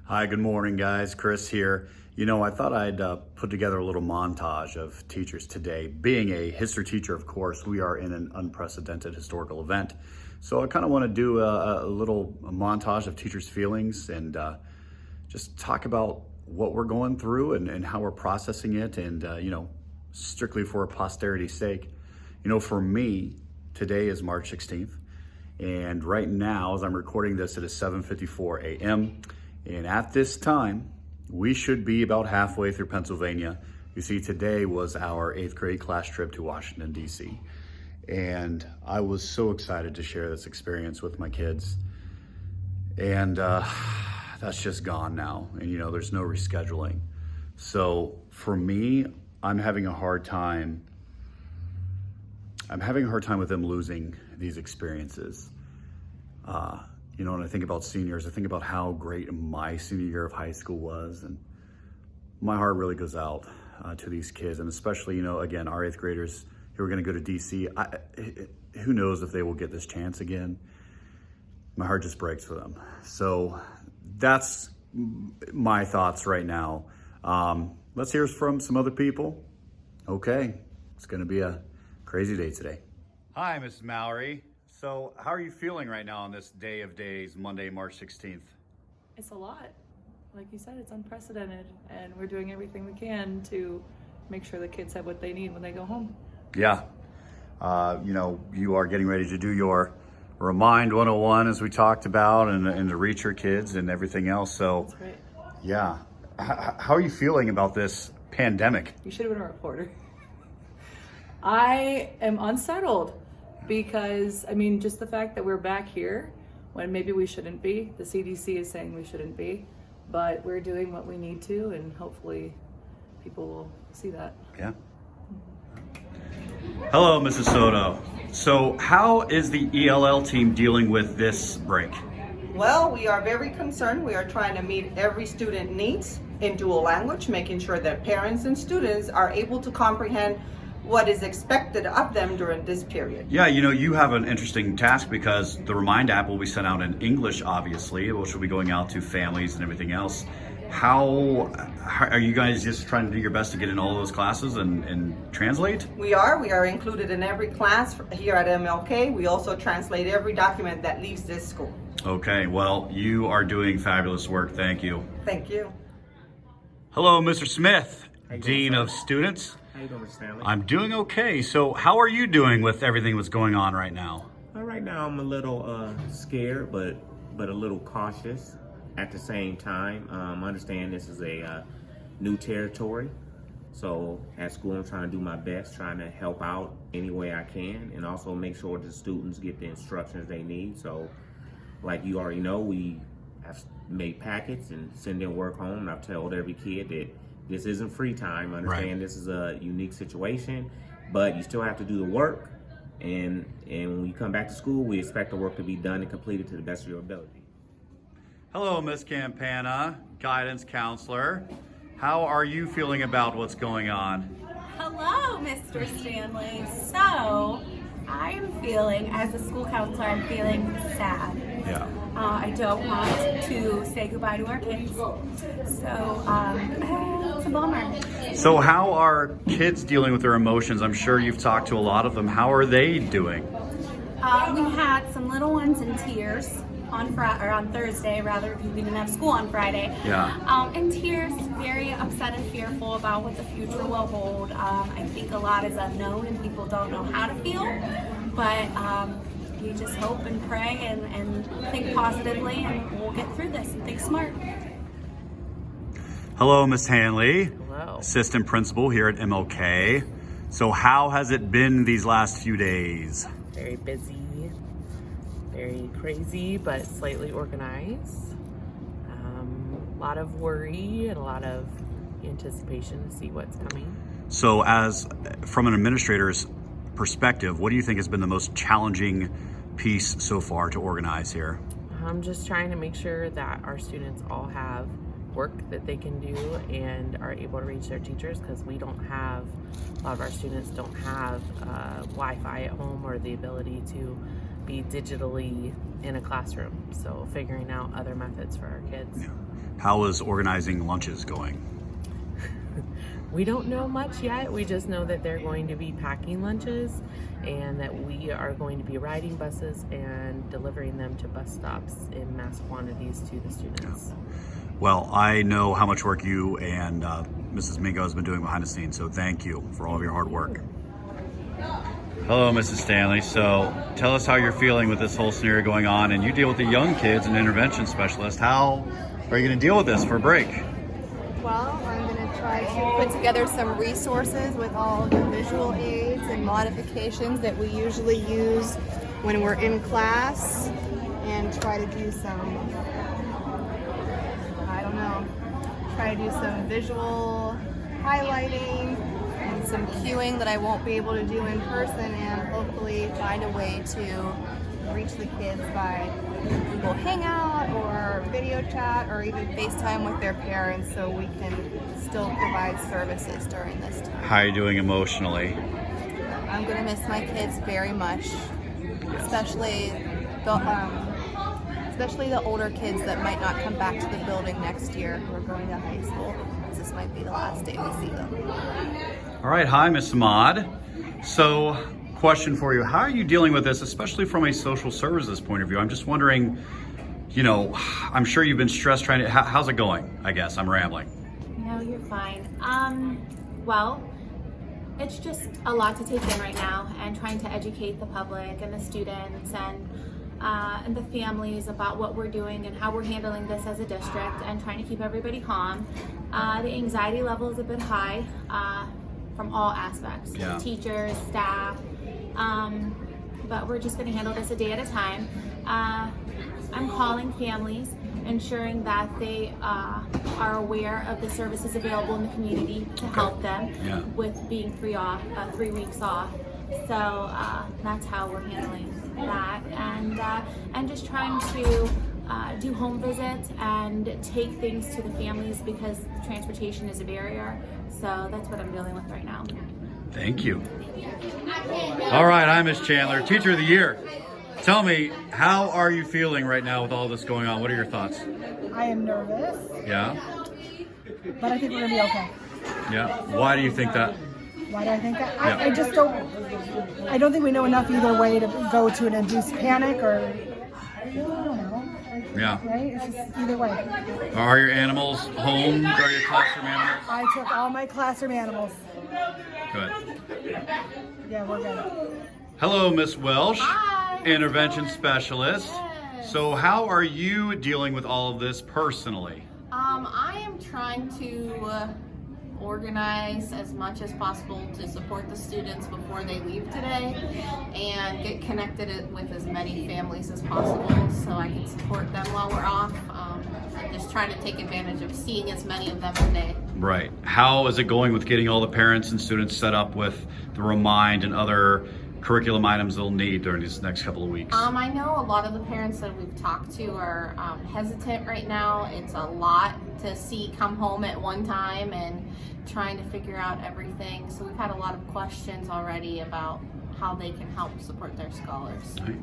Hi, good morning, guys. Chris here. I thought I'd put together a little montage of teachers today. Being a history teacher, of course, we are in an unprecedented historical event. So I kind of want to do a little montage of teachers' feelings and just talk about what we're going through and how we're processing it and, strictly for posterity's sake. For me, today is March 16th. And right now, as I'm recording this, it is 7:54 a.m. And at this time, we should be about halfway through Pennsylvania. You see, today was our 8th grade class trip to Washington, D.C. And I was so excited to share this experience with my kids. And that's just gone now. And there's no rescheduling. So for me, I'm having a hard time with them losing these experiences. When I think about seniors, I think about how great my senior year of high school was, and my heart really goes out to these kids, and especially, again, our 8th graders who are gonna go to DC. Who knows if they will get this chance again. My heart just breaks for them. So that's my thoughts right now. Let's hear from some other people. Okay, it's gonna be a crazy day today. Hi, Mrs. Mallory. So how are you feeling right now on this day of days, Monday, March 16th? It's a lot. Like you said, it's unprecedented, and we're doing everything we can to make sure the kids have what they need when they go home. Yeah. You are getting ready to do your Remind 101, as we talked about, and to reach your kids and everything else. So, that's right. Yeah. How are you feeling about this pandemic? You should have been a reporter. I am unsettled because, just the fact that we're back here when maybe we shouldn't be. The CDC is saying we shouldn't be, but we're doing what we need to, and hopefully people will see that. Yeah. Hello, Mrs. Soto. So how is the ELL team dealing with this break? Well, we are very concerned. We are trying to meet every student needs in dual language, making sure that parents and students are able to comprehend what is expected of them during this period. Yeah, you have an interesting task because the Remind app will be sent out in English, obviously, which will be going out to families and everything else. How are you guys just trying to do your best to get in all those classes and translate? We are included in every class here at MLK. We also translate every document that leaves this school. Okay, well, you are doing fabulous work. Thank you. Thank you. Hello, Mr. Smith, Dean of Students. How you doing, Mr. Stanley? I'm doing okay. So how are you doing with everything that's going on right now? Right now I'm a little scared, but a little cautious at the same time. I understand this is a new territory. So at school I'm trying to do my best, trying to help out any way I can, and also make sure the students get the instructions they need. So like you already know, we have made packets and send their work home, and I've told every kid that this isn't free time. I understand This is a unique situation, but you still have to do the work. And when you come back to school, we expect the work to be done and completed to the best of your ability. Hello, Miss Campana, guidance counselor. How are you feeling about what's going on? Hello, Mr. Stanley. So, I'm feeling, as a school counselor, I'm feeling sad. Yeah. I don't want to say goodbye to our kids. So, it's a bummer. So how are kids dealing with their emotions? I'm sure you've talked to a lot of them. How are they doing? We had some little ones in tears on Thursday, rather, because we didn't have school on Friday. Yeah. In tears, very upset and fearful about what the future will hold. I think a lot is unknown and people don't know how to feel, but we just hope and pray and think positively, and we'll get through this and think smart. Hello, Miss Hanley. Hello. Assistant principal here at MLK. So how has it been these last few days? Very busy, very crazy, but slightly organized. A lot of worry and a lot of anticipation to see what's coming. So from an administrator's perspective, what do you think has been the most challenging piece so far to organize here? I'm just trying to make sure that our students all have work that they can do and are able to reach their teachers, because a lot of our students don't have Wi-Fi at home or the ability to be digitally in a classroom. So figuring out other methods for our kids. How is organizing lunches going? We don't know much yet. We just know that they're going to be packing lunches and that we are going to be riding buses and delivering them to bus stops in mass quantities to the students. Well, I know how much work you and Mrs. Mingo has been doing behind the scenes, so thank you for all of your hard work. Hello, Mrs. Stanley. So tell us how you're feeling with this whole scenario going on, and you deal with the young kids and intervention specialist. How are you going to deal with this for break? Well, I'm going to try to put together some resources with all of the visual aids and modifications that we usually use when we're in class, and try to do some, try to do some visual highlighting and some cueing that I won't be able to do in person, and hopefully find a way to reach the kids by Google Hangout or video chat or even FaceTime with their parents, so we can still provide services during this time. How are you doing emotionally? I'm going to miss my kids very much, especially the older kids that might not come back to the building next year who are going to high school, because this might be the last day we see them. All right, hi, Miss Ahmad. So, question for you. How are you dealing with this, especially from a social services point of view? I'm just wondering, you know, I'm sure you've been stressed trying to, how's it going? I guess I'm rambling. No, you're fine. Well, it's just a lot to take in right now, and trying to educate the public and the students and the families about what we're doing and how we're handling this as a district, and trying to keep everybody calm. The anxiety level is a bit high from all aspects, Yeah. teachers, staff, but we're just going to handle this a day at a time. I'm calling families, ensuring that they are aware of the services available in the community to help them Yeah. with being 3 weeks off. So that's how we're handling that, and just trying to do home visits and take things to the families, because transportation is a barrier. So that's what I'm dealing with right now. Thank you. All right, I'm Miss Chandler, Teacher of the Year. Tell me, how are you feeling right now with all this going on? What are your thoughts? I am nervous, Yeah? but I think we're gonna be okay. Yeah? Why do you think that? Why do I think that? Yeah. I just don't. I don't think we know enough either way to go to an induced panic, or I don't know. Yeah. Right? It's just either way. Are your animals home? Are your classroom animals? I took all my classroom animals. Good. Yeah, we're good. Hello, Miss Welsh, Hi. Intervention Specialist. So how are you dealing with all of this personally? I am trying to organize as much as possible to support the students before they leave today, and get connected with as many families as possible so I can support them while we're off. I'm just trying to take advantage of seeing as many of them today. Right. How is it going with getting all the parents and students set up with the Remind and other curriculum items they'll need during these next couple of weeks? I know a lot of the parents that we've talked to are hesitant right now. It's a lot to see come home at one time and trying to figure out everything. So we've had a lot of questions already about how they can help support their scholars. Right.